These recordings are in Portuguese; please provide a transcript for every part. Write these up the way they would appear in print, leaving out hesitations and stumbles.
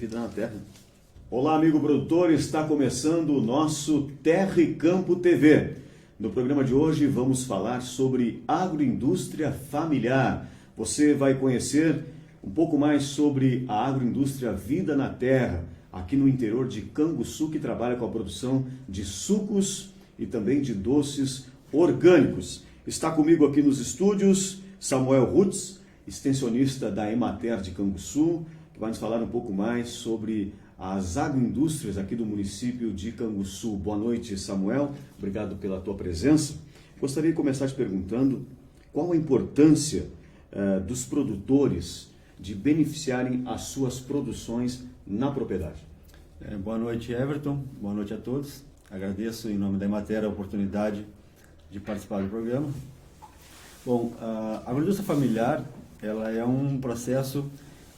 Vida na Terra. Olá, amigo produtor, está começando o nosso Terra e Campo TV. No programa de hoje vamos falar sobre agroindústria familiar. Você vai conhecer um pouco mais sobre a agroindústria Vida na Terra, aqui no interior de Canguçu, que trabalha com a produção de sucos e também de doces orgânicos. Está comigo aqui nos estúdios Samuel Rutz, extensionista da Emater de Canguçu, que vai nos falar um pouco mais sobre as agroindústrias aqui do município de Canguçu. Boa noite, Samuel. Obrigado pela tua presença. Gostaria de começar te perguntando qual a importância dos produtores de beneficiarem as suas produções na propriedade. Boa noite, Everton. Boa noite a todos. Agradeço em nome da Emater a oportunidade de participar do programa. Bom, a agroindústria familiar, ela é um processo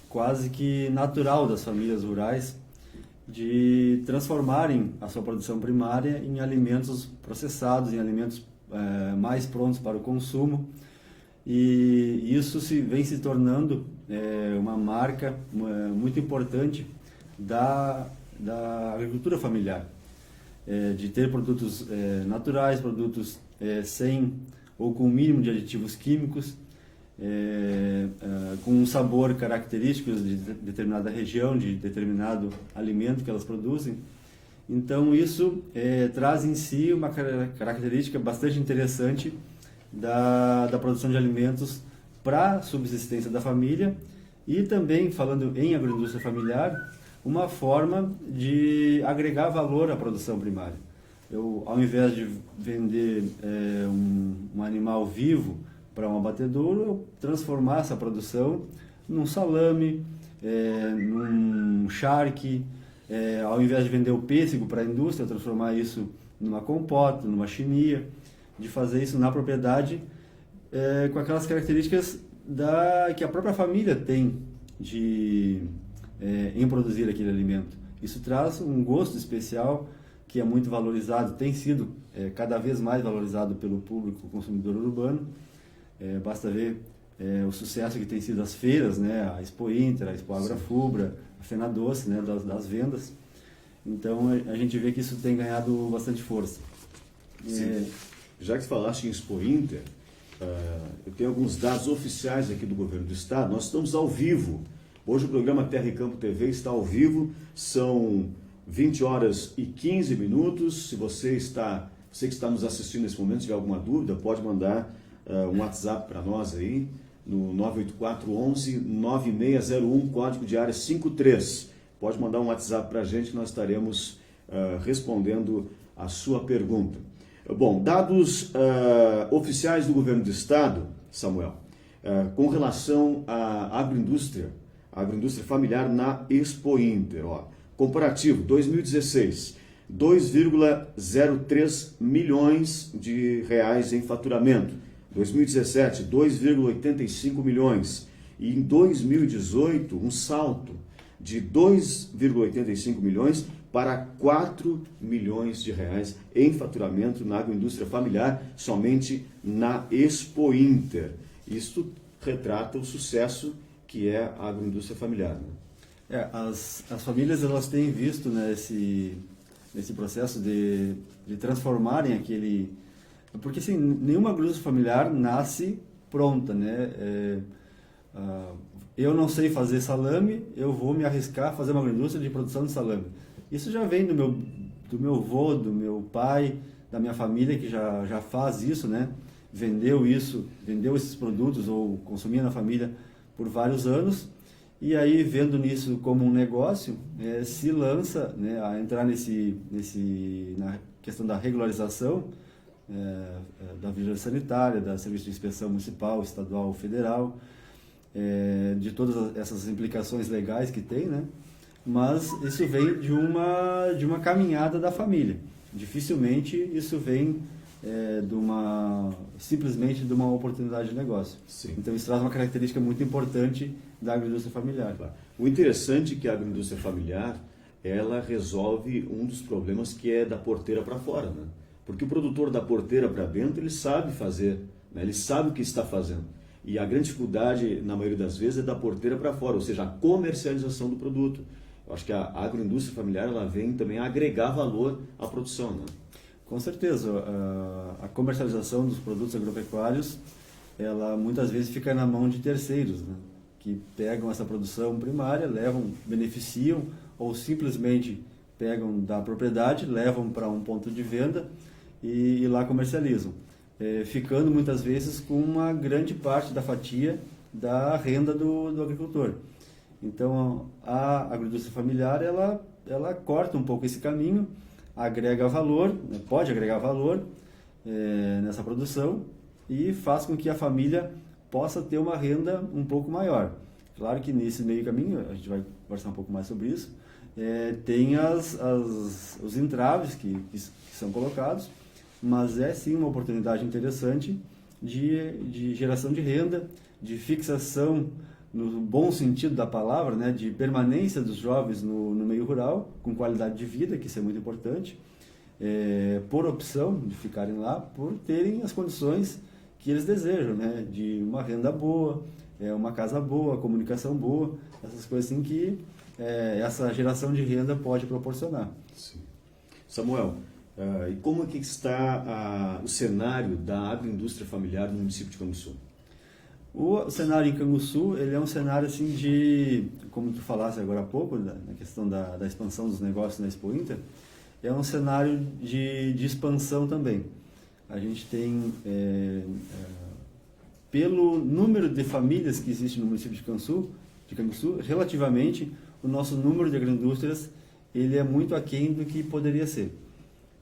quase que natural das famílias rurais de transformarem a sua produção primária em alimentos processados, em alimentos mais prontos para o consumo, e isso vem se tornando uma marca muito importante da agricultura familiar, de ter produtos naturais, produtos sem ou com o mínimo de aditivos químicos, com um sabor característico de determinada região, de determinado alimento que elas produzem. Então isso traz em si uma característica bastante interessante da produção de alimentos para a subsistência da família e também, falando em agroindústria familiar, uma forma de agregar valor à produção primária. Eu, ao invés de vender um animal vivo para um abatedouro, eu transformar essa produção num salame, num charque, ao invés de vender o pêssego para a indústria, transformar isso numa compota, numa chimia, de fazer isso na propriedade com aquelas características que a própria família tem em produzir aquele alimento. Isso traz um gosto especial que é muito valorizado, tem sido cada vez mais valorizado pelo público consumidor urbano. Basta ver o sucesso que tem sido as feiras, né? A Expo Inter, a Expo Agrofubra, a Fena Doce, né? das vendas. Então a gente vê que isso tem ganhado bastante força. Já que falaste em Expo Inter, eu tenho alguns dados oficiais aqui do governo do estado. Nós estamos ao vivo. Hoje o programa Terra e Campo TV está ao vivo. São 20 horas e 15 minutos. Se você que está nos assistindo nesse momento, tiver alguma dúvida, pode mandar um WhatsApp para nós aí, no 98411-9601, código de área 53. Pode mandar um WhatsApp para a gente que nós estaremos respondendo a sua pergunta. Bom, dados oficiais do governo do estado, Samuel, com relação à agroindústria familiar na Expo Inter. Comparativo, 2016, 2,03 milhões de reais em faturamento. 2017, 2,85 milhões. E em 2018, um salto de 2,85 milhões para 4 milhões de reais em faturamento na agroindústria familiar, somente na Expo Inter. Isto retrata o sucesso que é a agroindústria familiar, né? As famílias, elas têm visto, né, esse processo de transformarem aquele... Porque assim, nenhuma agroindústria familiar nasce pronta, né? Eu não sei fazer salame, eu vou me arriscar a fazer uma agroindústria de produção de salame. Isso já vem do meu avô, do meu pai, da minha família, que já faz isso, né? Vendeu esses produtos ou consumia na família por vários anos, e aí, vendo nisso como um negócio, se lança, né, a entrar na questão da regularização da vigilância sanitária, da serviço de inspeção municipal, estadual, federal, de todas essas implicações legais que tem, né? Mas isso vem de uma caminhada da família. Dificilmente isso vem simplesmente de uma oportunidade de negócio. Sim. Então isso traz uma característica muito importante da agroindústria familiar. O interessante é que a agroindústria familiar, ela resolve um dos problemas que é da porteira para fora, né? Porque o produtor da porteira para dentro, ele sabe fazer, né? Ele sabe o que está fazendo. E a grande dificuldade, na maioria das vezes, é da porteira para fora, ou seja, a comercialização do produto. Eu acho que a agroindústria familiar ela vem também agregar valor à produção, né? Com certeza, a comercialização dos produtos agropecuários, ela muitas vezes fica na mão de terceiros, né? Que pegam essa produção primária, levam, beneficiam ou simplesmente pegam da propriedade, levam para um ponto de venda e lá comercializam, ficando muitas vezes com uma grande parte da fatia da renda do agricultor. Então, a agroindústria familiar, ela corta um pouco esse caminho, agrega valor, né, pode agregar valor nessa produção e faz com que a família possa ter uma renda um pouco maior. Claro que nesse meio caminho, a gente vai conversar um pouco mais sobre isso, tem os entraves que são colocados, mas é sim uma oportunidade interessante de geração de renda, de fixação no bom sentido da palavra, né, de permanência dos jovens no meio rural, com qualidade de vida, que isso é muito importante, por opção de ficarem lá, por terem as condições que eles desejam, né, de uma renda boa, uma casa boa, comunicação boa, essas coisas assim que essa geração de renda pode proporcionar. Sim. Samuel, e como é que está o cenário da agroindústria familiar no município de Canguçu? O cenário em Canguçu, ele é um cenário assim de, como tu falaste agora há pouco, na questão da expansão dos negócios na Expo Inter, é um cenário de expansão também. A gente tem, pelo número de famílias que existe no município de Canguçu, relativamente, o nosso número de agroindústrias, ele é muito aquém do que poderia ser.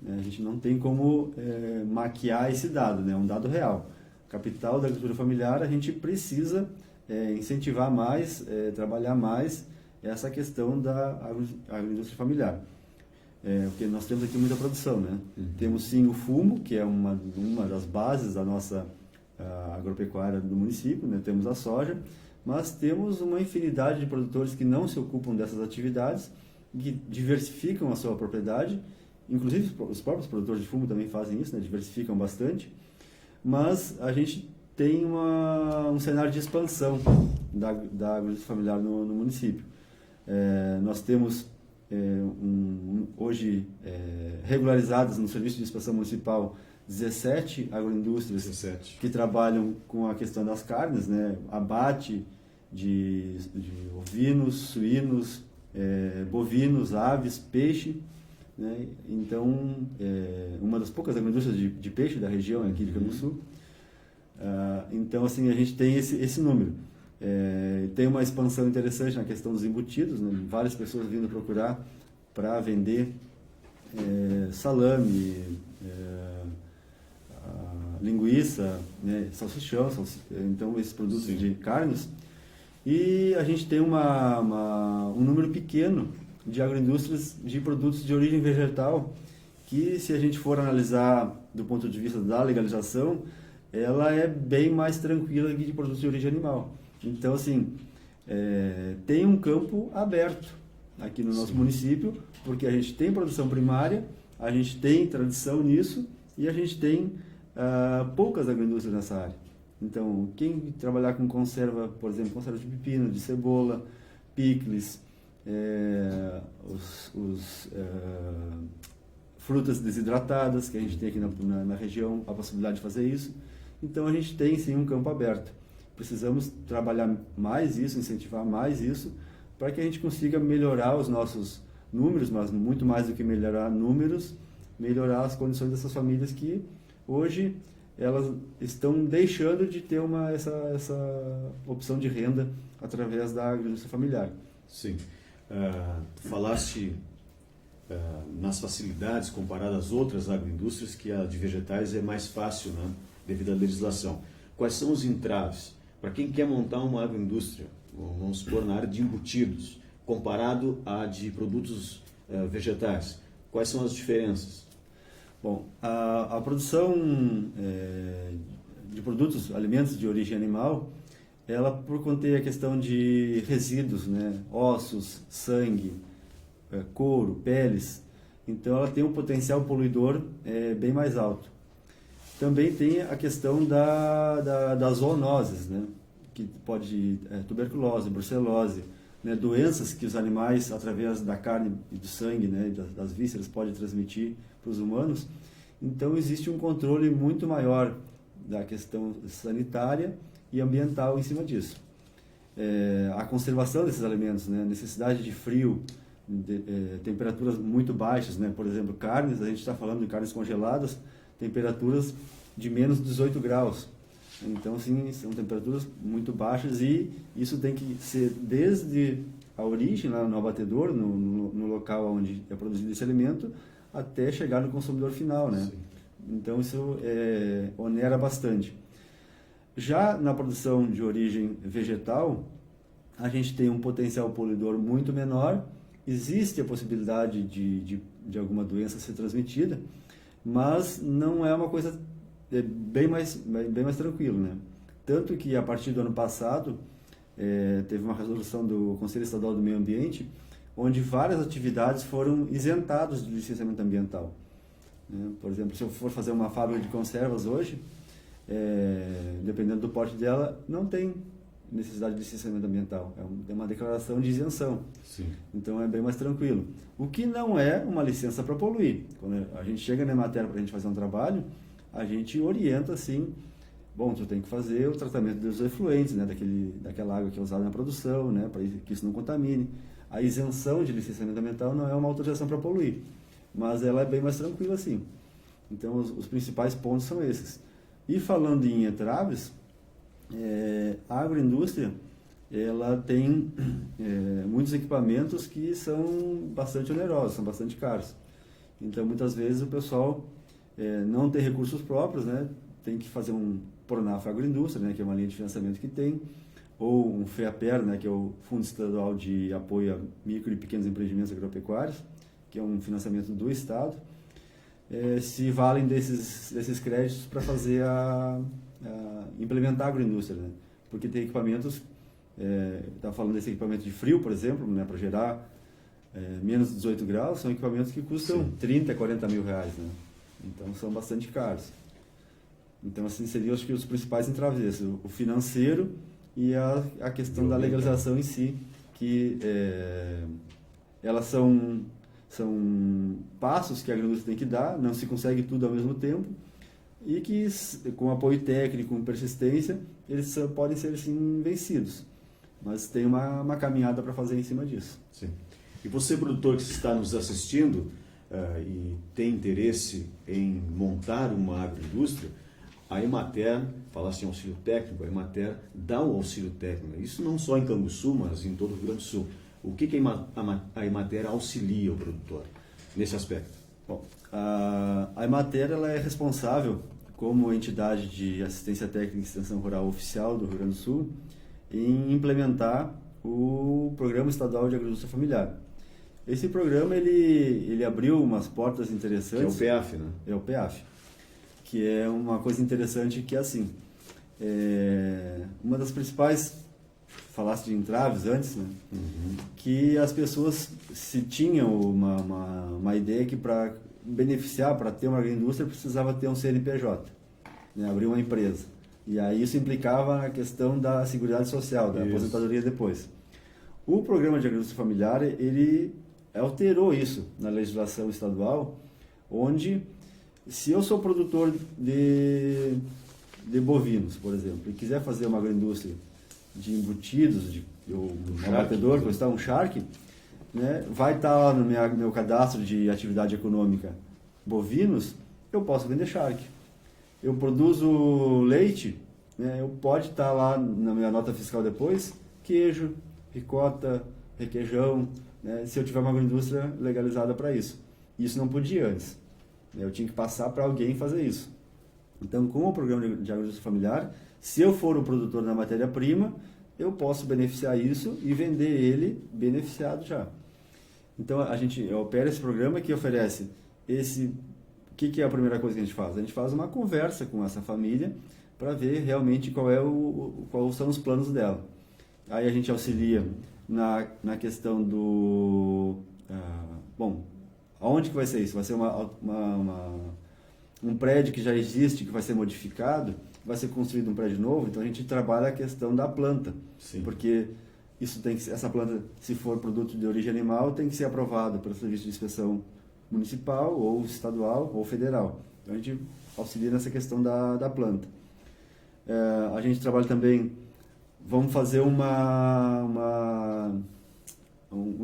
A gente não tem como maquiar esse dado, né? É um dado real. Capital da agricultura familiar, a gente precisa incentivar mais, trabalhar mais essa questão da agroindústria familiar. Porque nós temos aqui muita produção, né? Uhum. Temos sim o fumo, que é uma das bases da nossa agropecuária do município, né? Temos a soja, mas temos uma infinidade de produtores que não se ocupam dessas atividades, que diversificam a sua propriedade, inclusive os próprios produtores de fumo também fazem isso, né? Diversificam bastante, mas a gente tem um cenário de expansão da agroindústria familiar no município. Nós temos hoje regularizadas no Serviço de Inspeção Municipal 17 agroindústrias que trabalham com a questão das carnes, né? Abate de ovinos, suínos, bovinos, aves, peixe, né? Então, uma das poucas agroindústrias de peixe da região aqui de Canguçu. Então, assim, a gente tem esse número. Tem uma expansão interessante na questão dos embutidos, né? Várias pessoas vindo procurar para vender salame, linguiça, né? Salsichão, então esses produtos Sim. de carnes. E a gente tem um número pequeno de agroindústrias de produtos de origem vegetal, que se a gente for analisar do ponto de vista da legalização, ela é bem mais tranquila que de produtos de origem animal. Então, assim, tem um campo aberto aqui no nosso Sim. município, porque a gente tem produção primária, a gente tem tradição nisso e a gente tem poucas agroindústrias nessa área. Então, quem trabalhar com conserva, por exemplo, conserva de pepino, de cebola, picles, frutas desidratadas, que a gente tem aqui na região a possibilidade de fazer isso. Então, a gente tem sim um campo aberto. Precisamos trabalhar mais isso, incentivar mais isso, para que a gente consiga melhorar os nossos números, mas muito mais do que melhorar números, melhorar as condições dessas famílias que hoje elas estão deixando de ter essa opção de renda através da agroindústria familiar. Sim. Tu falaste nas facilidades comparadas às outras agroindústrias que a de vegetais é mais fácil, né, devido à legislação. Quais são os entraves? Para quem quer montar uma agroindústria, vamos supor, na área de embutidos, comparado à de produtos vegetais, quais são as diferenças? Bom, a produção de produtos, alimentos de origem animal, ela por conter a questão de resíduos, né, ossos, sangue, couro, peles, então ela tem um potencial poluidor bem mais alto. Também tem a questão das zoonoses, né, que pode tuberculose, brucelose, né, doenças que os animais, através da carne e do sangue, né, das vísceras, podem transmitir para os humanos. Então, existe um controle muito maior da questão sanitária e ambiental em cima disso. A conservação desses alimentos, né, necessidade de frio, temperaturas muito baixas, né, por exemplo, carnes, a gente está falando de carnes congeladas, temperaturas de menos 18 graus. Então, assim, são temperaturas muito baixas e isso tem que ser desde a origem, lá no abatedor, no local onde é produzido esse alimento, até chegar no consumidor final, né? Sim. Então, isso onera bastante. Já na produção de origem vegetal, a gente tem um potencial poluidor muito menor, existe a possibilidade de alguma doença ser transmitida, mas não é uma coisa bem mais tranquilo, né? Tanto que a partir do ano passado teve uma resolução do Conselho Estadual do Meio Ambiente, onde várias atividades foram isentadas de licenciamento ambiental, né? Por exemplo, se eu for fazer uma fábrica de conservas hoje, dependendo do porte dela, não tem necessidade de licenciamento ambiental, é uma declaração de isenção. Sim. Então é bem mais tranquilo. O que não é uma licença para poluir. Quando a gente chega na matéria para a gente fazer um trabalho, a gente orienta assim, bom, tu tem que fazer o tratamento dos efluentes, né, daquela água que é usada na produção, né, para que isso não contamine. A isenção de licenciamento ambiental não é uma autorização para poluir, mas ela é bem mais tranquila assim. Então os principais pontos são esses. E falando em entraves, a agroindústria ela tem muitos equipamentos que são bastante onerosos, são bastante caros. Então muitas vezes o pessoal não tem recursos próprios, né? Tem que fazer um Pronaf Agroindústria, né? Que é uma linha de financiamento que tem, ou um FEAPER, né? Que é o Fundo Estadual de Apoio a Micro e Pequenos Empreendimentos Agropecuários, que é um financiamento do Estado, se valem desses créditos para fazer implementar a agroindústria, né? Porque tem equipamentos, está falando desse equipamento de frio, por exemplo, né? Para gerar menos 18 graus, são equipamentos que custam 30, 40 mil reais, né? Então são bastante caros. Então assim seriam, acho que, os principais entraves, o financeiro e a questão da legalização em si, que elas são passos que a agroindústria tem que dar, não se consegue tudo ao mesmo tempo, e que com apoio técnico, com persistência, eles podem ser assim vencidos. Mas tem uma caminhada para fazer em cima disso. Sim. E você, produtor que está nos assistindo e tem interesse em montar uma agroindústria, a Emater, falasse em auxílio técnico, a Emater dá um auxílio técnico. Isso não só em Canguçu, mas em todo o Rio Grande do Sul. O que a Emater auxilia o produtor nesse aspecto? Bom, a Emater ela é responsável, como entidade de assistência técnica e extensão rural oficial do Rio Grande do Sul, em implementar o Programa Estadual de Agroindústria Familiar. Esse programa ele abriu umas portas interessantes. Que é o PEAF, né? É o PEAF, que é uma coisa interessante que é assim, uma das principais, falaste de entraves antes, né? Uhum. Que as pessoas se tinham uma ideia que para beneficiar, para ter uma agroindústria, precisava ter um CNPJ, né? Abrir uma empresa. E aí isso implicava na questão da seguridade social, da aposentadoria depois. O programa de agroindústria familiar, ele alterou isso na legislação estadual, onde se eu sou produtor de bovinos, por exemplo, e quiser fazer uma agroindústria de embutidos, um abatedor, um charque, né, vai estar lá no meu cadastro de atividade econômica bovinos, eu posso vender charque. Eu produzo leite, né, eu pode estar lá na minha nota fiscal depois, queijo, ricota, requeijão, né, se eu tiver uma agroindústria legalizada para isso. Isso não podia antes. Eu tinha que passar para alguém fazer isso. Então, com o programa de agroindústria familiar, se eu for o produtor da matéria-prima, eu posso beneficiar isso e vender ele beneficiado já. Então, a gente opera esse programa que oferece o que é a primeira coisa que a gente faz? A gente faz uma conversa com essa família para ver realmente quais são os planos dela. Aí a gente auxilia na questão do... bom, aonde que vai ser isso? Vai ser um prédio que já existe, que vai ser modificado? Vai ser construído um prédio novo? Então a gente trabalha a questão da planta. Sim. Porque isso tem que essa planta, se for produto de origem animal, tem que ser aprovado pelo Serviço de Inspeção Municipal, ou estadual, ou federal. Então, a gente auxilia nessa questão da planta. A gente trabalha também, vamos fazer um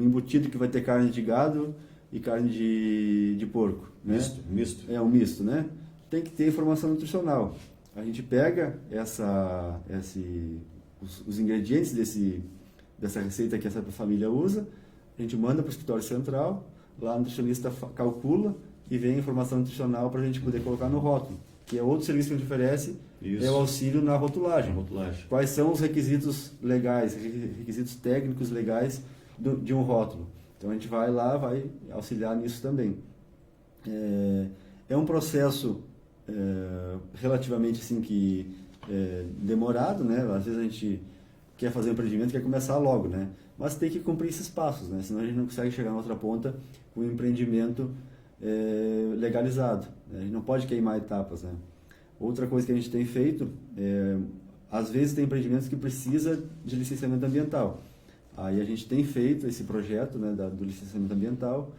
embutido que vai ter carne de gado e carne de porco. Né? Misto. É um misto, né? Tem que ter informação nutricional. A gente pega os ingredientes dessa receita que essa família usa, a gente manda para o escritório central, lá o nutricionista calcula e vem a informação nutricional para a gente poder colocar no rótulo, que é outro serviço que a gente oferece, é o auxílio na rotulagem. Quais são os requisitos legais, requisitos técnicos legais de um rótulo. Então a gente vai lá, vai auxiliar nisso também. É um processo relativamente assim demorado, né? Às vezes a gente quer fazer um empreendimento, quer começar logo, né? Mas tem que cumprir esses passos, né? Senão a gente não consegue chegar na outra ponta com um empreendimento legalizado, né? A gente não pode queimar etapas, né? Outra coisa que a gente tem feito, às vezes tem empreendimentos que precisa de licenciamento ambiental. Aí a gente tem feito esse projeto, né, do licenciamento ambiental.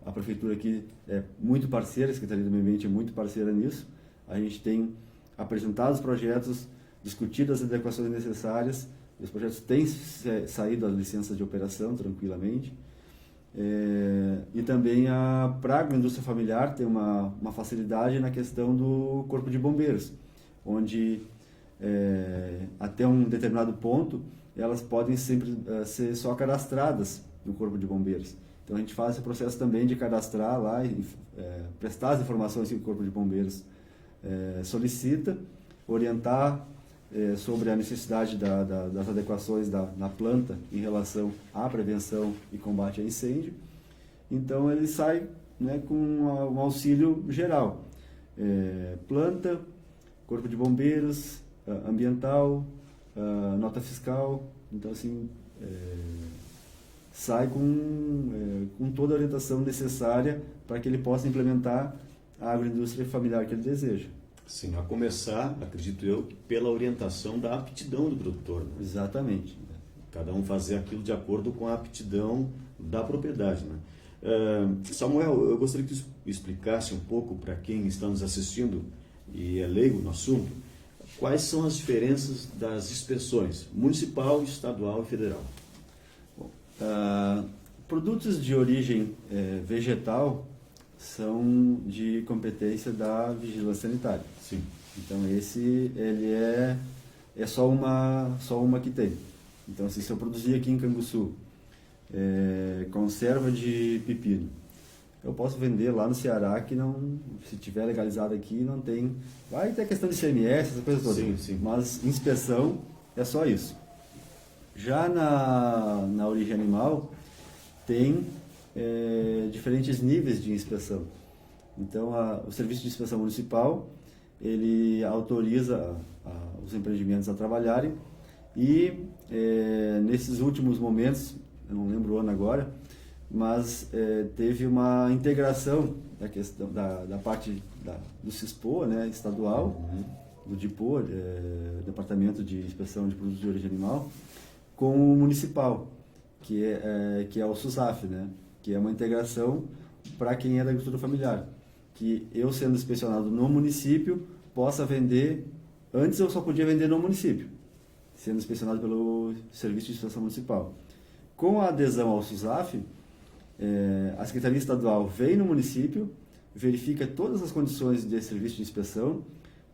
A prefeitura aqui é muito parceira, a Secretaria do Meio Ambiente é muito parceira nisso. A gente tem apresentado os projetos, discutido as adequações necessárias, e os projetos têm saído das licenças de operação tranquilamente. E também para a agroindústria familiar tem uma facilidade na questão do corpo de bombeiros, onde até um determinado ponto elas podem sempre ser só cadastradas no corpo de bombeiros. Então a gente faz esse processo também de cadastrar lá e prestar as informações que o corpo de bombeiros solicita, orientar sobre a necessidade das adequações da planta em relação à prevenção e combate a incêndio. Então ele sai, né, com um auxílio geral. Planta, corpo de bombeiros, ambiental, nota fiscal. Então assim, sai com toda a orientação necessária para que ele possa implementar a agroindústria familiar que ele deseja. Sim, a começar, acredito eu, pela orientação da aptidão do produtor. Né? Exatamente. Cada um fazer aquilo de acordo com a aptidão da propriedade. Né? Samuel, eu gostaria que tu explicasse um pouco para quem está nos assistindo e é leigo no assunto, quais são as diferenças das inspeções municipal, estadual e federal. Produtos de origem vegetal são de competência da vigilância sanitária. Sim. Então ele é só uma que tem. Então se eu produzir aqui em Canguçu conserva de pepino, eu posso vender lá no Ceará, que não, se tiver legalizado aqui, não tem. Vai ter questão de CMS, essa coisa toda. Sim, sim. Mas inspeção é só isso. Já na origem animal, tem diferentes níveis de inspeção. Então, o Serviço de Inspeção Municipal, ele autoriza os empreendimentos a trabalharem e, nesses últimos momentos, eu não lembro o ano agora, mas teve uma integração da questão da parte do CISPOA, né, estadual, do DIPOA, Departamento de Inspeção de Produtos de Origem Animal, com o municipal, que é o SUSAF, né, que é uma integração para quem é da agricultura familiar, que eu sendo inspecionado no município possa vender. Antes eu só podia vender no município, sendo inspecionado pelo Serviço de Inspeção Municipal. Com a adesão ao SUSAF, a Secretaria Estadual vem no município, verifica todas as condições de serviço de inspeção,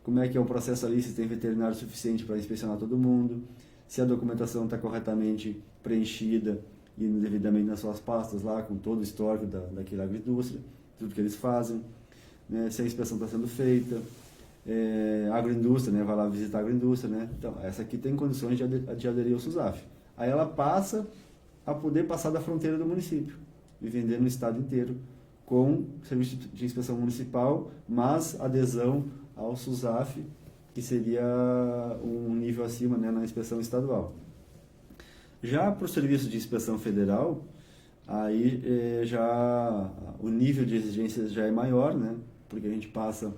como é que é o processo ali, se tem veterinário suficiente para inspecionar todo mundo, se a documentação está corretamente preenchida e devidamente nas suas pastas lá, com todo o histórico daquela agroindústria, tudo que eles fazem, né, se a inspeção está sendo feita, a agroindústria, né, vai lá visitar a agroindústria, né, então essa aqui tem condições de aderir ao SUSAF. Aí ela passa a poder passar da fronteira do município e vender no estado inteiro com serviço de inspeção municipal, mas adesão ao SUSAF, que seria um nível acima, né, na inspeção estadual. Já para o serviço de inspeção federal, aí já o nível de exigências já é maior, né, porque a gente passa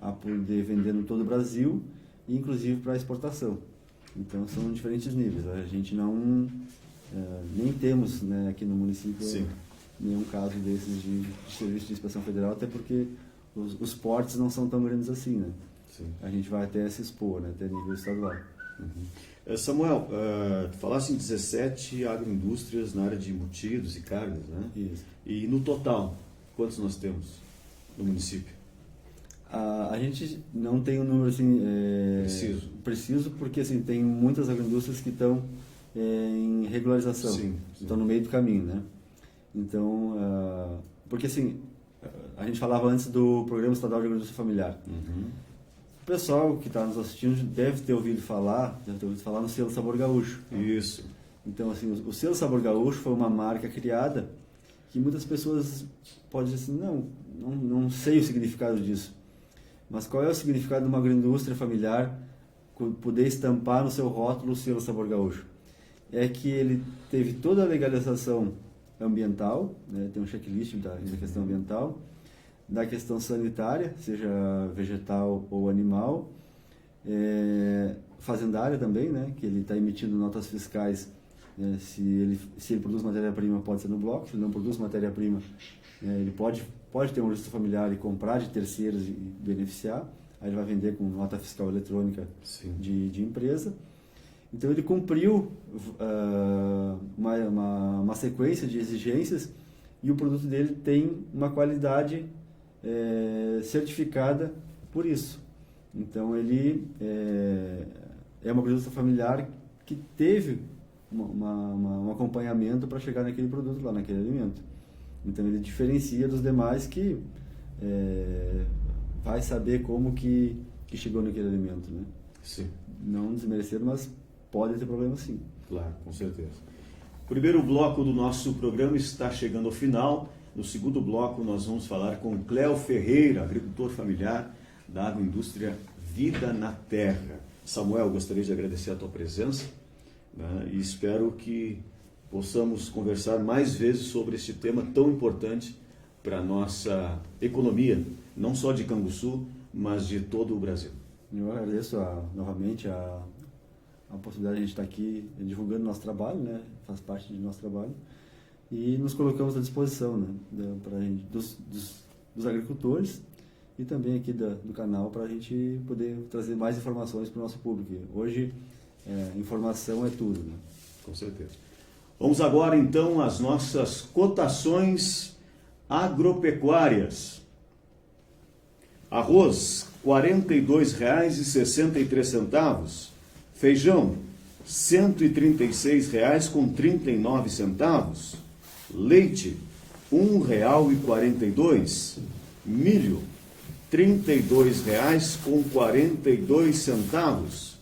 a poder vender no todo o Brasil, inclusive para exportação. Então são diferentes níveis. A gente não nem temos, né, aqui no município Sim. nenhum caso desses de serviço de inspeção federal, até porque os portes não são tão grandes assim, né? Sim. A gente vai até se expor, né, até nível estadual. Samuel, tu falaste em 17 agroindústrias na área de embutidos e carnes, né? Isso. E no total, quantos nós temos no município? A gente não tem um número assim preciso porque assim tem muitas agroindústrias que estão em regularização, Sim. estão no meio do caminho, né? Então, porque assim a gente falava antes do Programa Estadual de Agroindústria Familiar. O pessoal que está nos assistindo deve ter ouvido falar no selo Sabor Gaúcho. Isso. Então, assim, o selo Sabor Gaúcho foi uma marca criada que muitas pessoas podem dizer assim, não sei o significado disso. Mas qual é o significado de uma agroindústria familiar poder estampar no seu rótulo o selo Sabor Gaúcho? É que ele teve toda a legalização ambiental, né? Tem um checklist da questão ambiental, da questão sanitária, seja vegetal ou animal, fazendária também, né? Que ele está emitindo notas fiscais, se ele produz matéria-prima pode ser no bloco, se ele não produz matéria-prima, ele pode ter um registro familiar e comprar de terceiros e beneficiar, aí ele vai vender com nota fiscal eletrônica de empresa. Então ele cumpriu uma sequência de exigências e o produto dele tem uma qualidade certificada por isso. Então ele é uma agroindústria familiar que teve um acompanhamento para chegar naquele produto lá, naquele alimento. Então ele diferencia dos demais que vai saber como que chegou naquele alimento, né? Sim. Não desmerecer, mas pode ter problema sim. Claro, com certeza. O primeiro bloco do nosso programa está chegando ao final. No segundo bloco nós vamos falar com Cléo Ferreira, agricultor familiar da agroindústria Vida na Terra. Samuel, gostaria de agradecer a tua presença, né, e espero que possamos conversar mais vezes sobre este tema tão importante para a nossa economia, não só de Canguçu, mas de todo o Brasil. Eu agradeço novamente a possibilidade de a gente estar aqui divulgando nosso trabalho, né? Faz parte do nosso trabalho, e nos colocamos à disposição, né? dos agricultores e também aqui do canal para a gente poder trazer mais informações para o nosso público. Hoje, informação é tudo, né? Com certeza. Vamos agora então às nossas cotações agropecuárias. Arroz, R$ 42,63. Feijão, R$ 136,39. Leite, R$ 1,42. Milho, R$ 32,42.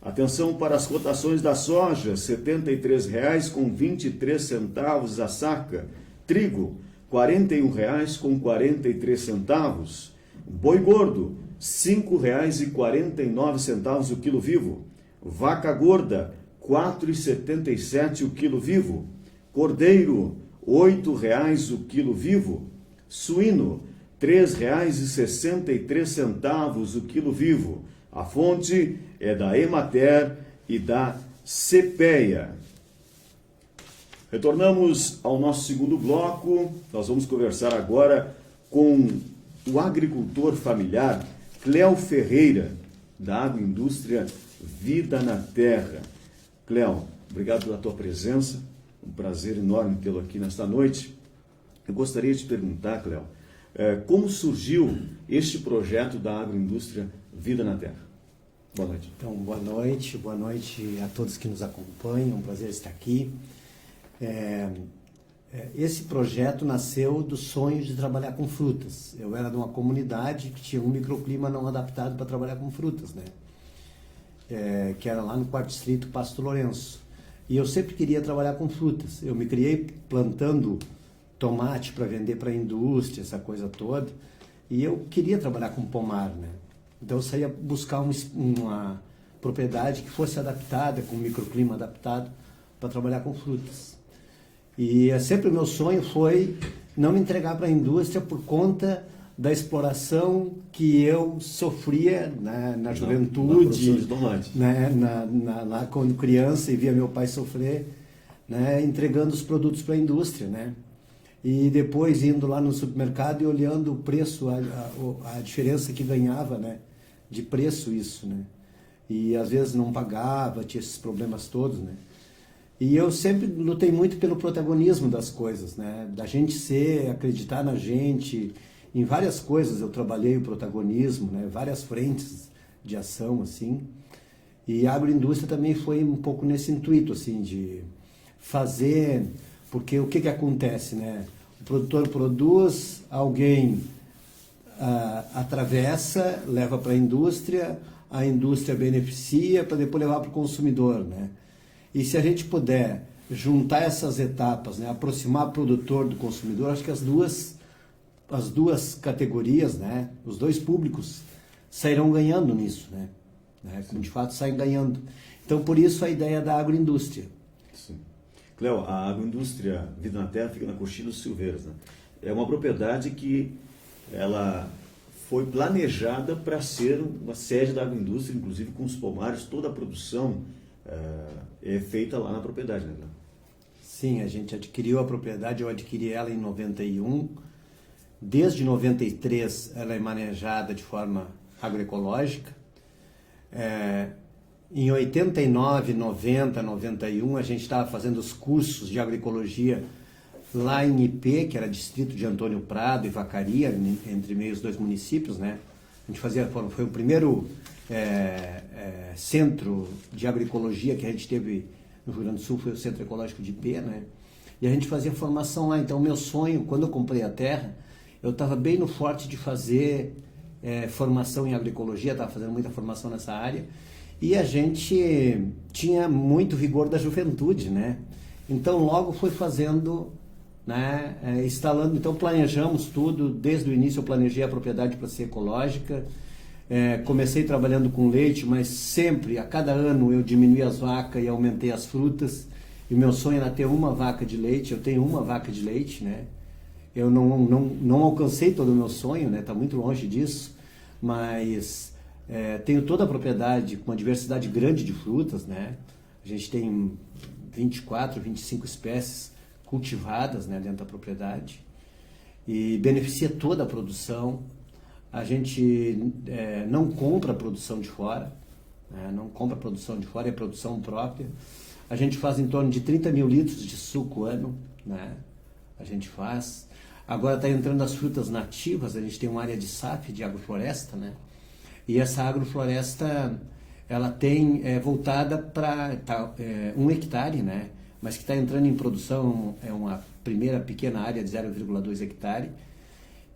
Atenção para as cotações da soja, R$ 73,23 a saca. Trigo, R$ 41,43. Boi gordo, R$ 5,49 o quilo vivo. Vaca gorda, R$ 4,77 o quilo vivo. Cordeiro, R$ 8,00 o quilo vivo. Suíno, R$ 3,63 o quilo vivo. A fonte é da Emater e da CPEA. Retornamos ao nosso segundo bloco. Nós vamos conversar agora com o agricultor familiar Cléo Ferreira, da agroindústria Vida na Terra. Cléo, obrigado pela tua presença. Um prazer enorme tê-lo aqui nesta noite. Eu gostaria de te perguntar, Cléo, como surgiu este projeto da agroindústria Vida na Terra? Boa noite. Então, boa noite a todos que nos acompanham, é um prazer estar aqui. Esse projeto nasceu do sonho de trabalhar com frutas. Eu era de uma comunidade que tinha um microclima não adaptado para trabalhar com frutas, né? Que era lá no 4º distrito, Pasto Lourenço. E eu sempre queria trabalhar com frutas. Eu me criei plantando tomate para vender para a indústria, essa coisa toda. E eu queria trabalhar com pomar, né? Então eu saía buscar uma propriedade que fosse adaptada, com um microclima adaptado, para trabalhar com frutas. E sempre o meu sonho foi não me entregar para a indústria por conta da exploração que eu sofria, né, na juventude, produção de tomate. né, lá quando criança e via meu pai sofrer, né, entregando os produtos para a indústria, né? E depois indo lá no supermercado e olhando o preço, a diferença que ganhava, né, de preço isso, né? E às vezes não pagava, tinha esses problemas todos, né? E eu sempre lutei muito pelo protagonismo das coisas, né? Da gente acreditar na gente. Em várias coisas eu trabalhei o protagonismo, né? Várias frentes de ação, assim. E a agroindústria também foi um pouco nesse intuito, assim, de fazer... Porque o que acontece, né? O produtor produz, alguém atravessa, leva para a indústria beneficia para depois levar para o consumidor, né? E se a gente puder juntar essas etapas, né? Aproximar o produtor do consumidor, acho que as duas categorias, né? Os dois públicos sairão ganhando nisso, né? De fato saem ganhando. Então, por isso a ideia da agroindústria. Sim. Cléo, a agroindústria Vida na Terra fica na Coxilha dos Silveiras, né? É uma propriedade que ela foi planejada para ser uma sede da agroindústria, inclusive com os pomares, toda a produção é feita lá na propriedade, né, Cléo? Sim, a gente adquiriu a propriedade, eu adquiri ela em 91. Desde 93 ela é manejada de forma agroecológica. Em 89, 90, 91, a gente estava fazendo os cursos de agroecologia lá em IP, que era distrito de Antônio Prado e Vacaria, entre meio os dois municípios, né? A gente foi o primeiro centro de agroecologia que a gente teve no Rio Grande do Sul, foi o Centro Ecológico de IP, né? E a gente fazia formação lá. Então, meu sonho, quando eu comprei a terra, eu estava bem no forte de fazer formação em agroecologia, estava fazendo muita formação nessa área. E a gente tinha muito vigor da juventude, né? Então, logo foi fazendo, né? Instalando. Então, planejamos tudo. Desde o início, eu planejei a propriedade para ser ecológica. Comecei trabalhando com leite, mas sempre, a cada ano, eu diminuí as vacas e aumentei as frutas. E o meu sonho era ter uma vaca de leite. Eu tenho uma vaca de leite, né? Eu não alcancei todo o meu sonho, né? Está muito longe disso, mas... tenho toda a propriedade com uma diversidade grande de frutas, né? A gente tem 24, 25 espécies cultivadas, né, dentro da propriedade e beneficia toda a produção. A gente não compra a produção de fora, né? Não compra a produção de fora, é produção própria. A gente faz em torno de 30 mil litros de suco ano, né? A gente faz. Agora está entrando as frutas nativas, a gente tem uma área de SAF, de agrofloresta, né? E essa agrofloresta, ela tem voltada para 1 hectare, né? Mas que está entrando em produção, é uma primeira pequena área de 0,2 hectare.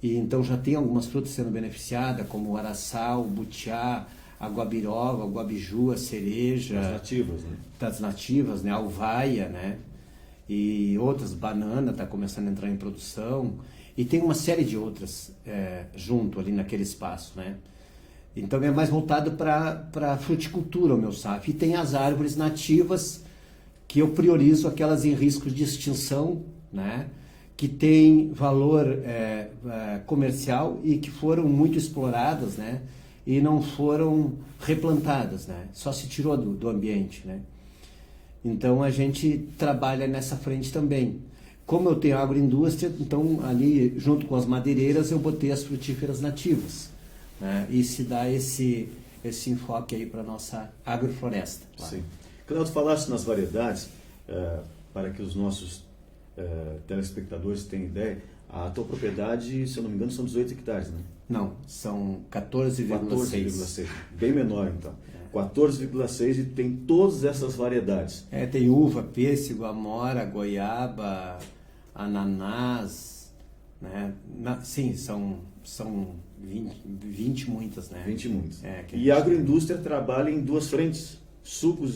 E então já tem algumas frutas sendo beneficiadas, como o araçá, o butiá, a guabiroba, a guabiju, a cereja. As nativas, né? Das nativas, né? A alvaia, né? E outras, banana está começando a entrar em produção. E tem uma série de outras junto ali naquele espaço, né? Então é mais voltado para a fruticultura o meu SAF. E tem as árvores nativas, que eu priorizo aquelas em risco de extinção, né? Que tem valor comercial e que foram muito exploradas, né? E não foram replantadas, né? Só se tirou do ambiente, né? Então a gente trabalha nessa frente também. Como eu tenho agroindústria, então ali junto com as madeireiras eu botei as frutíferas nativas. E se dá esse enfoque aí para a nossa agrofloresta. Claro. Sim. Cléo, tu falaste nas variedades, para que os nossos telespectadores tenham ideia, a tua propriedade, se eu não me engano, são 18 hectares, né? Não, são 14,6. 14,6, bem menor então. 14,6 e tem todas essas variedades. Tem uva, pêssego, amora, goiaba, ananás, né? Sim, são 20 muitas, né? 20 muitas. E a agroindústria trabalha em duas frentes, sucos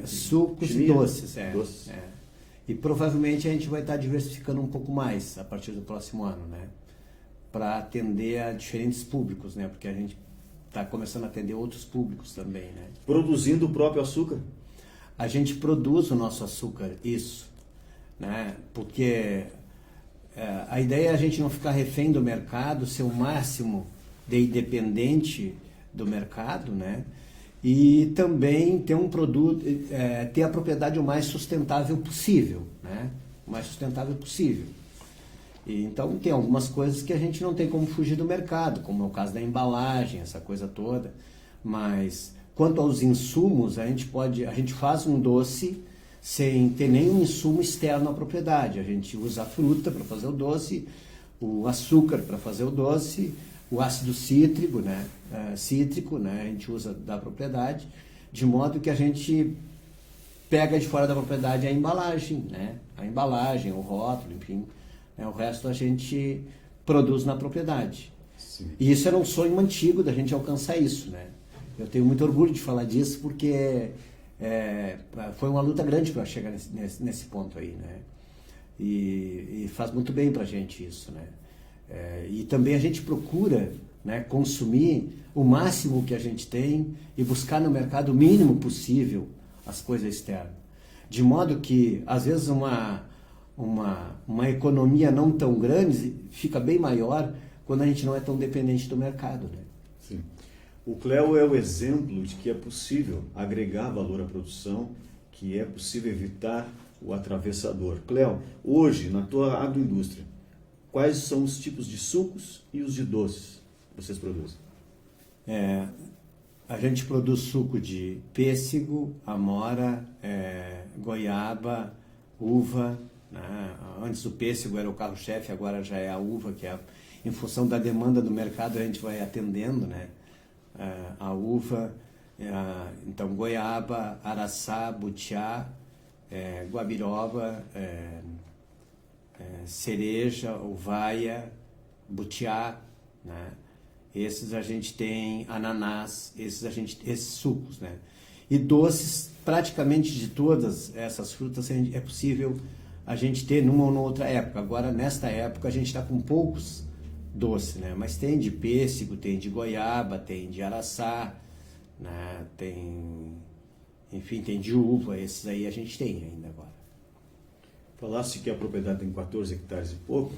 sucos e doces. Doces. E provavelmente a gente vai estar diversificando um pouco mais a partir do próximo ano, né? Para atender a diferentes públicos, né? Porque a gente está começando a atender outros públicos também, né? Produzindo o próprio açúcar? A gente produz o nosso açúcar, isso, né? Porque a ideia é a gente não ficar refém do mercado, ser o máximo de independente do mercado, né? E também ter um produto, ter a propriedade o mais sustentável possível, né? O mais sustentável possível. E, então tem algumas coisas que a gente não tem como fugir do mercado, como é o caso da embalagem, essa coisa toda. Mas quanto aos insumos, a gente faz um doce sem ter nenhum insumo externo à propriedade. A gente usa a fruta para fazer o doce, o açúcar para fazer o doce, o ácido cítrico, né? A gente usa da propriedade, de modo que a gente pega de fora da propriedade a embalagem, né? A embalagem, o rótulo, enfim, né? O resto a gente produz na propriedade. Sim. E isso era um sonho antigo da gente alcançar isso, né? Eu tenho muito orgulho de falar disso porque foi uma luta grande para chegar nesse ponto aí, né? E faz muito bem para a gente isso, né? E também a gente procura, né, consumir o máximo que a gente tem e buscar no mercado o mínimo possível as coisas externas. De modo que, às vezes, uma economia não tão grande fica bem maior quando a gente não é tão dependente do mercado, né? Sim. O Cléo é o exemplo de que é possível agregar valor à produção, que é possível evitar o atravessador. Cléo, hoje, na tua agroindústria, quais são os tipos de sucos e os de doces que vocês produzem? A gente produz suco de pêssego, amora, goiaba, uva, né? Antes o pêssego era o carro-chefe, agora já é a uva, que em função da demanda do mercado a gente vai atendendo, né? A uva, então goiaba, araçá, butiá, guabiroba, cereja, uvaia, butiá, né? Esses a gente tem ananás, esses sucos, né? E doces, praticamente de todas essas frutas é possível a gente ter numa ou noutra época. Agora, nesta época, a gente está com poucos doces, né? Mas tem de pêssego, tem de goiaba, tem de araçá, né? Enfim, tem de uva, esses aí a gente tem ainda agora. Falasse que a propriedade tem 14 hectares e pouco,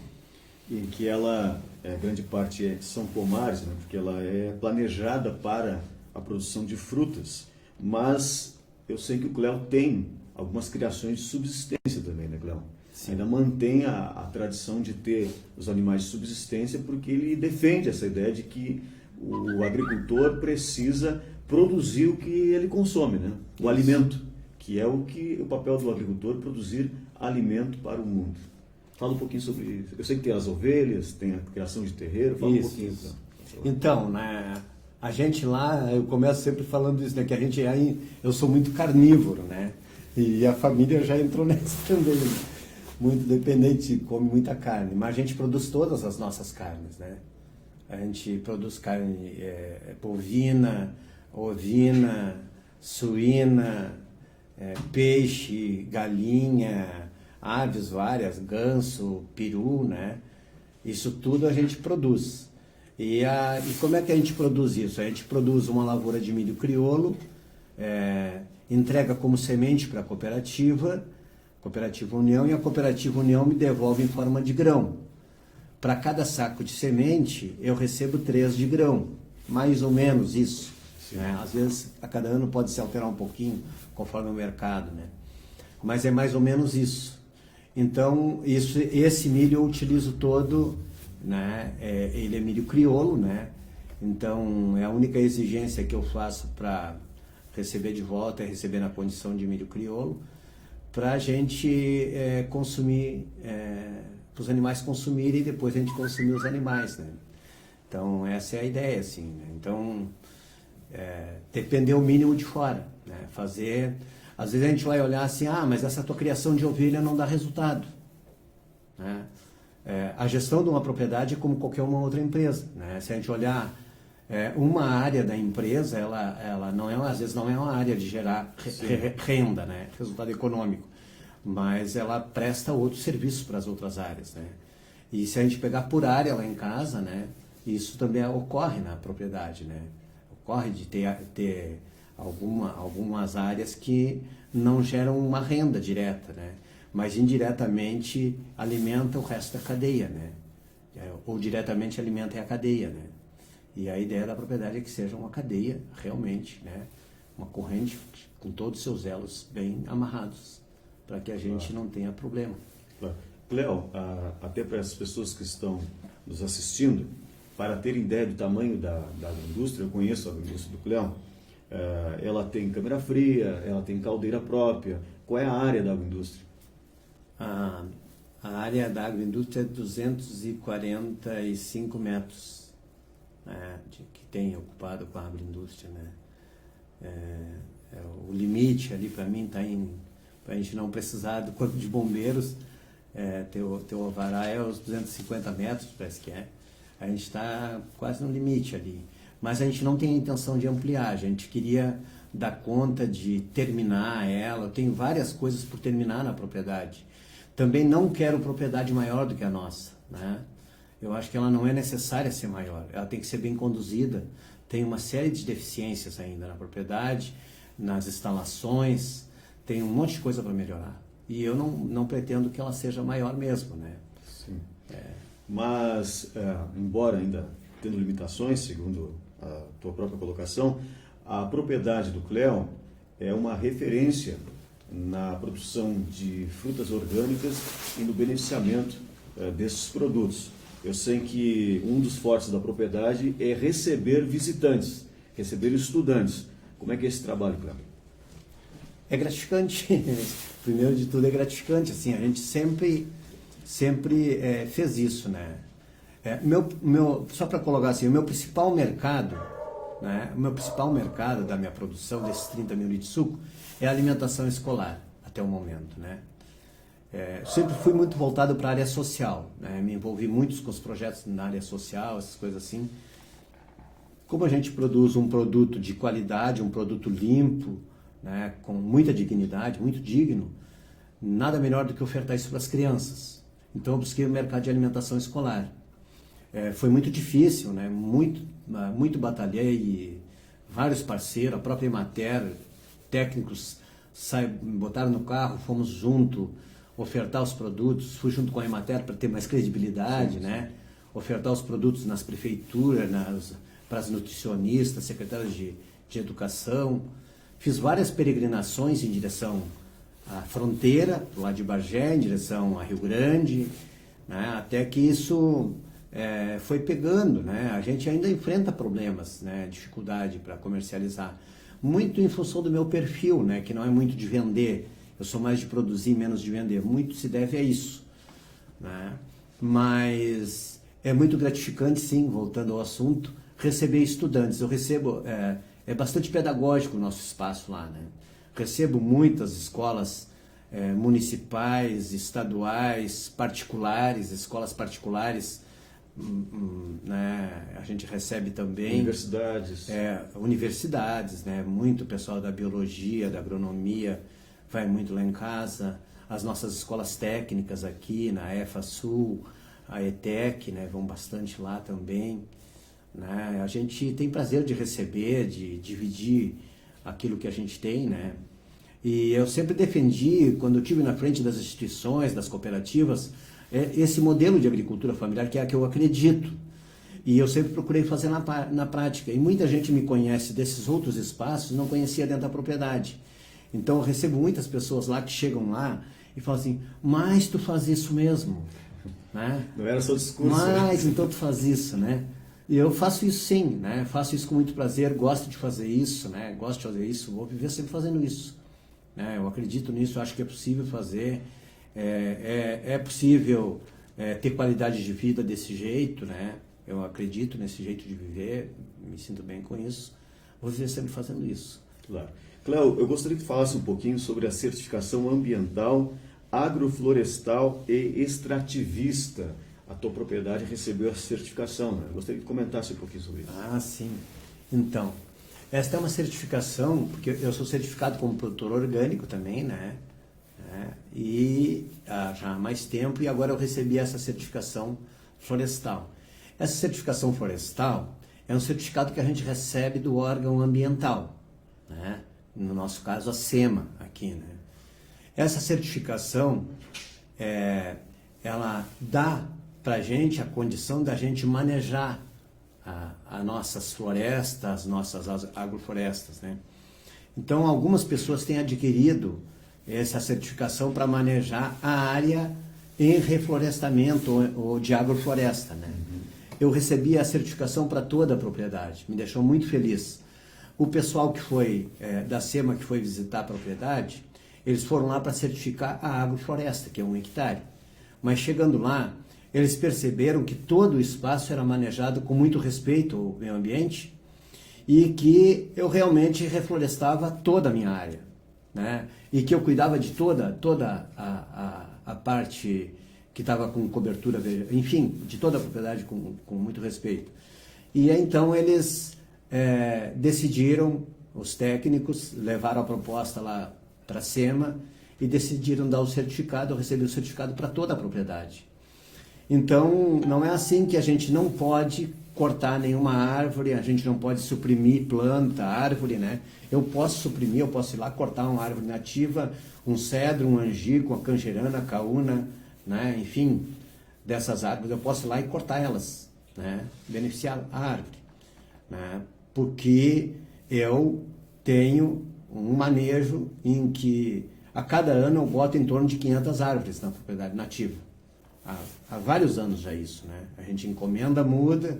e que ela, grande parte são pomares, né? Porque ela é planejada para a produção de frutas, mas eu sei que o Cléo tem algumas criações de subsistência também, né, Cléo? Sim. Ainda mantém a tradição de ter os animais de subsistência, porque ele defende essa ideia de que o agricultor precisa produzir o que ele consome, né? O alimento, que é o papel do agricultor, produzir alimento para o mundo. Fala um pouquinho sobre isso. Eu sei que tem as ovelhas, tem a criação de terreiro, fala um pouquinho. Isso. Então, né, a gente lá, eu começo sempre falando isso, né, que eu sou muito carnívoro, né? E a família já entrou nessa também, né? Muito dependente, come muita carne, mas a gente produz todas as nossas carnes, né? A gente produz carne bovina, ovina, suína, peixe, galinha, aves várias, ganso, peru, né? Isso tudo a gente produz. E como é que a gente produz isso? A gente produz uma lavoura de milho crioulo, entrega como semente para a Cooperativa União, e a Cooperativa União me devolve em forma de grão. Para cada saco de semente, eu recebo 3 de grão, mais ou menos isso. Né? Às vezes, a cada ano pode se alterar um pouquinho, conforme o mercado, né? Mas é mais ou menos isso. Então, esse milho eu utilizo todo, né? Ele é milho crioulo, né? Então, a única exigência que eu faço para receber de volta é receber na condição de milho crioulo, para a gente consumir, para os animais consumirem e depois a gente consumir os animais, né? Então, essa é a ideia, assim, né? Então, depender o mínimo de fora, né? Fazer... Às vezes a gente vai olhar assim, mas essa tua criação de ovelha não dá resultado, né? A gestão de uma propriedade é como qualquer uma outra empresa, né? Se a gente olhar uma área da empresa, ela não às vezes não é uma área de gerar renda, né? Resultado econômico, mas ela presta outros serviços para as outras áreas, né? E se a gente pegar por área lá em casa, né? Isso também ocorre na propriedade, né? Ocorre de ter algumas áreas que não geram uma renda direta, né? mas indiretamente alimenta o resto da cadeia, né? Ou diretamente alimenta a cadeia, né? E a ideia da propriedade é que seja uma cadeia realmente, né? Uma corrente com todos os seus elos bem amarrados, para que a gente não tenha problema. Claro. Cleo, até para as pessoas que estão nos assistindo, para terem ideia do tamanho da agroindústria, eu conheço a agroindústria do Cleo, ela tem câmara fria, ela tem caldeira própria. Qual é a área da agroindústria? A área da agroindústria é 245 metros, né, que tem ocupado com a agroindústria, né? O limite ali para mim está para a gente não precisar do corpo de bombeiros, teu alvará é os 250 metros, parece que é. A gente está quase no limite ali, mas a gente não tem a intenção de ampliar, a gente queria dar conta de terminar ela. Eu tenho várias coisas por terminar na propriedade. Também não quero propriedade maior do que a nossa, né? Eu acho que ela não é necessária ser maior, ela tem que ser bem conduzida. Tem uma série de deficiências ainda na propriedade, nas instalações, tem um monte de coisa para melhorar. E eu não pretendo que ela seja maior mesmo, né? Sim. Mas, embora ainda tendo limitações, segundo a tua própria colocação, a propriedade do Cleo é uma referência na produção de frutas orgânicas e no beneficiamento desses produtos. Eu sei que um dos fortes da propriedade é receber visitantes, receber estudantes. Como é que é esse trabalho, Cleo? É gratificante. Primeiro de tudo é gratificante. Assim, a gente sempre fez isso, né? Só para colocar assim, o meu principal mercado, né? O meu principal mercado da minha produção, desses 30 mil litros de suco, é a alimentação escolar, até o momento, né? Sempre fui muito voltado para a área social, né? Me envolvi muito com os projetos na área social, essas coisas assim. Como a gente produz um produto de qualidade, um produto limpo, né? Com muita dignidade, muito digno, nada melhor do que ofertar isso para as crianças. Então eu busquei o mercado de alimentação escolar. Foi muito difícil, né? Muito batalhei, vários parceiros, a própria Emater, técnicos botaram no carro, fomos junto ofertar os produtos, fui junto com a Emater para ter mais credibilidade, sim, né? Ofertar os produtos nas prefeituras, para as nutricionistas, secretários de educação. Fiz várias peregrinações em direção à fronteira, lá de Bagé, em direção a Rio Grande, né? Até que isso foi pegando, né? A gente ainda enfrenta problemas, né? Dificuldade para comercializar. Muito em função do meu perfil, né? Que não é muito de vender. Eu sou mais de produzir, menos de vender. Muito se deve a isso, né? Mas é muito gratificante, sim, voltando ao assunto, receber estudantes. Eu recebo, é bastante pedagógico o nosso espaço lá, né? Recebo muitas escolas municipais, estaduais, particulares, escolas particulares, né? A gente recebe também universidades, né? Muito pessoal da biologia, da agronomia vai muito lá em casa. As nossas escolas técnicas aqui na EFA-Sul, a ETEC, né? Vão bastante lá também, né? A gente tem prazer de receber, de dividir aquilo que a gente tem, né? E eu sempre defendi, quando eu estive na frente das instituições, das cooperativas, esse modelo de agricultura familiar, que é a que eu acredito. E eu sempre procurei fazer na prática. E muita gente me conhece desses outros espaços, não conhecia dentro da propriedade. Então eu recebo muitas pessoas lá que chegam lá e falam assim, mas tu faz isso mesmo, né? Não era só discurso. Mas então tu faz isso, né? E eu faço isso sim, né? Faço isso com muito prazer, gosto de fazer isso, né? Gosto de fazer isso, vou viver sempre fazendo isso, né? Eu acredito nisso, acho que é possível fazer, é possível ter qualidade de vida desse jeito, né? Eu acredito nesse jeito de viver, me sinto bem com isso, vou viver sempre fazendo isso. Claro. Cleo, eu gostaria que tu falasse um pouquinho sobre a certificação ambiental, agroflorestal e extrativista. A tua propriedade recebeu a certificação, né? Eu gostaria que comentasse um pouquinho sobre isso. Ah, sim. Então, esta é uma certificação, porque eu sou certificado como produtor orgânico também, né? E já há mais tempo, e agora eu recebi essa certificação florestal. Essa certificação florestal é um certificado que a gente recebe do órgão ambiental, né? No nosso caso, a SEMA, aqui, né? Essa certificação, ela dá para a gente a condição da gente manejar as nossas florestas, as nossas agroflorestas, né? Então, algumas pessoas têm adquirido essa certificação para manejar a área em reflorestamento ou de agrofloresta, né? Eu recebi a certificação para toda a propriedade, me deixou muito feliz. O pessoal que foi da SEMA, que foi visitar a propriedade, eles foram lá para certificar a agrofloresta, que é 1 hectare. Mas chegando lá, eles perceberam que todo o espaço era manejado com muito respeito ao meio ambiente e que eu realmente reflorestava toda a minha área, né? E que eu cuidava de toda a parte que estava com cobertura, enfim, de toda a propriedade com muito respeito. E então eles decidiram, os técnicos levaram a proposta lá para a SEMA e decidiram dar o certificado, eu recebi o certificado para toda a propriedade. Então, não é assim que a gente não pode cortar nenhuma árvore, a gente não pode suprimir planta, árvore, né? Eu posso suprimir, eu posso ir lá cortar uma árvore nativa, um cedro, um angico, uma canjerana, caúna, né? Enfim, dessas árvores, eu posso ir lá e cortar elas, né? Beneficiar a árvore, né? Porque eu tenho um manejo em que a cada ano eu boto em torno de 500 árvores na propriedade nativa. Há vários anos já isso, né? A gente encomenda muda,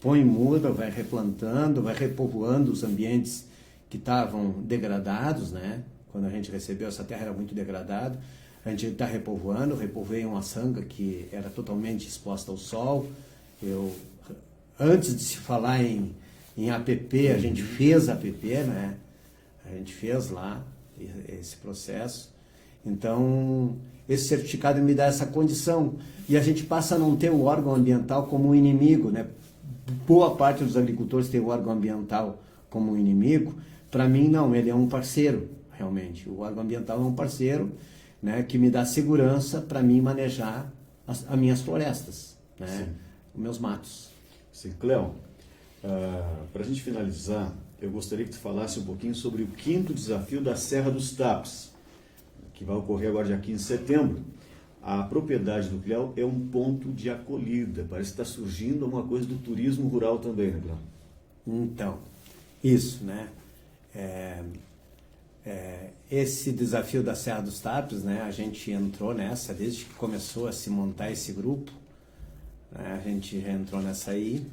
põe muda, vai replantando, vai repovoando os ambientes que estavam degradados, né? Quando a gente recebeu, essa terra era muito degradada. A gente está repovoando, repovoei uma sanga que era totalmente exposta ao sol. Antes de se falar em APP, a gente fez APP, né? A gente fez lá esse processo. Então, esse certificado me dá essa condição. E a gente passa a não ter o órgão ambiental como um inimigo, né? Boa parte dos agricultores tem o órgão ambiental como um inimigo. Para mim, não, ele é um parceiro, realmente. O órgão ambiental é um parceiro, né, que me dá segurança para mim manejar as minhas florestas, né? Os meus matos. Sim, Cléo, para a gente finalizar, eu gostaria que tu falasse um pouquinho sobre o 5º desafio da Serra dos Tapes, que vai ocorrer agora dia 15 de setembro. A propriedade do Cléo é um ponto de acolhida, parece que está surgindo uma coisa do turismo rural também, né, Cléo? Então, isso, né? Esse desafio da Serra dos Tapes, né? A gente entrou nessa, desde que começou a se montar esse grupo, né? A gente já entrou nessa aí.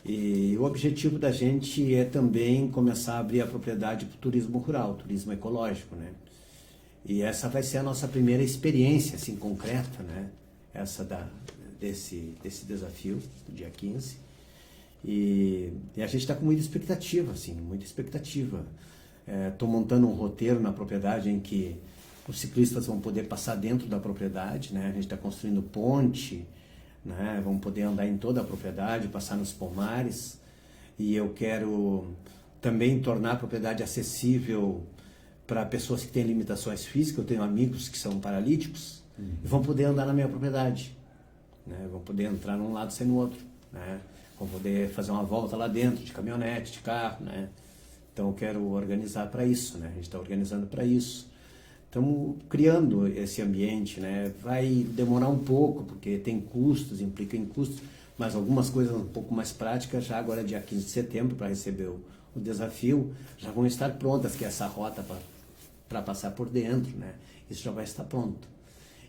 E o objetivo da gente é também começar a abrir a propriedade para o turismo rural, turismo ecológico, né? E essa vai ser a nossa primeira experiência, assim, concreta, né? Essa desse desafio, do dia 15. E a gente está com muita expectativa, assim, muita expectativa. Estou montando um roteiro na propriedade em que os ciclistas vão poder passar dentro da propriedade, né? A gente está construindo ponte, né? Vão poder andar em toda a propriedade, passar nos pomares. E eu quero também tornar a propriedade acessível para pessoas que têm limitações físicas. Eu tenho amigos que são paralíticos e vão poder andar na minha propriedade, né? Vão poder entrar num lado sem no outro, né? Vão poder fazer uma volta lá dentro de caminhonete, de carro, né? Então eu quero organizar para isso, né? A gente está organizando para isso. Estamos criando esse ambiente, né? Vai demorar um pouco, porque tem custos, implica em custos, mas algumas coisas um pouco mais práticas, já agora dia 15 de setembro, para receber o desafio, já vão estar prontas, que é essa rota para passar por dentro, né? Isso já vai estar pronto.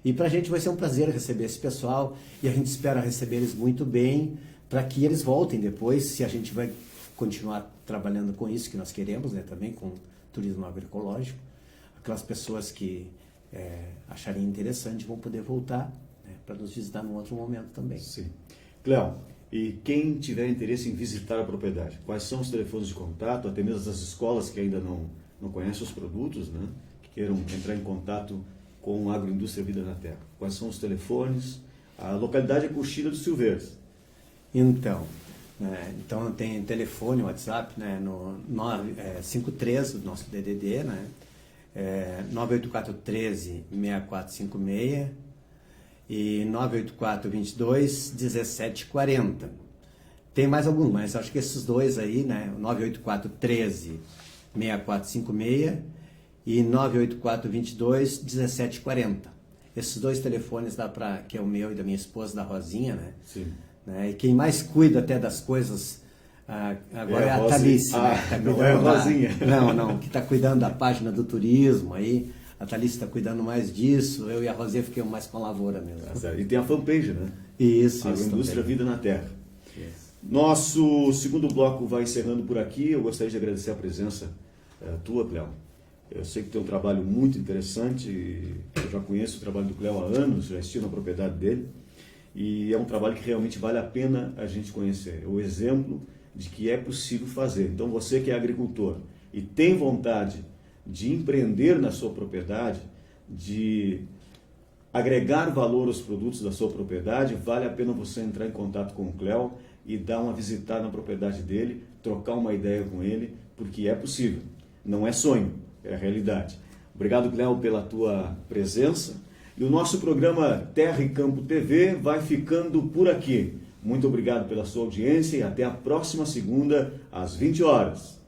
E para a gente vai ser um prazer receber esse pessoal, e a gente espera receber eles muito bem, para que eles voltem depois, se a gente vai continuar trabalhando com isso que nós queremos, né? Também com turismo agroecológico. Aquelas pessoas que acharem interessante vão poder voltar, né? Para nos visitar num outro momento também. Sim. Cléo, e quem tiver interesse em visitar a propriedade, quais são os telefones de contato, até mesmo das escolas que ainda não conhecem os produtos, né? Que queiram entrar em contato com a Agroindústria Vida na Terra? Quais são os telefones? A localidade é Coxilha dos Silveiros. Então tem telefone, WhatsApp, né, no 53, o nosso DDD, né, 98413-6456 e 984-22-1740. Tem mais alguns, mas acho que esses dois aí, né, 98413-6456 e 98422-1740. Esses dois telefones dá para, que é o meu e da minha esposa, da Rosinha, né? Sim. E quem mais cuida até das coisas agora é a Thalisse, né? Que tá não é a Rosinha. Não, que está cuidando da página do turismo aí. A Thalisse está cuidando mais disso, eu e a Rosinha ficamos mais com a lavoura mesmo. Tá certo. E tem a fanpage, né? Isso. Agroindústria também. Vida na Terra. Isso. Nosso segundo bloco vai encerrando por aqui. Eu gostaria de agradecer a presença tua, Cléo. Eu sei que tem um trabalho muito interessante. Eu já conheço o trabalho do Cléo há anos, já estive na propriedade dele. E é um trabalho que realmente vale a pena a gente conhecer. É o exemplo de que é possível fazer. Então, você que é agricultor e tem vontade de empreender na sua propriedade, de agregar valor aos produtos da sua propriedade, vale a pena você entrar em contato com o Cléo e dar uma visitada na propriedade dele, trocar uma ideia com ele, porque é possível. Não é sonho, é realidade. Obrigado, Cléo, pela tua presença. E o nosso programa Terra e Campo TV vai ficando por aqui. Muito obrigado pela sua audiência e até a próxima segunda, às 20 horas.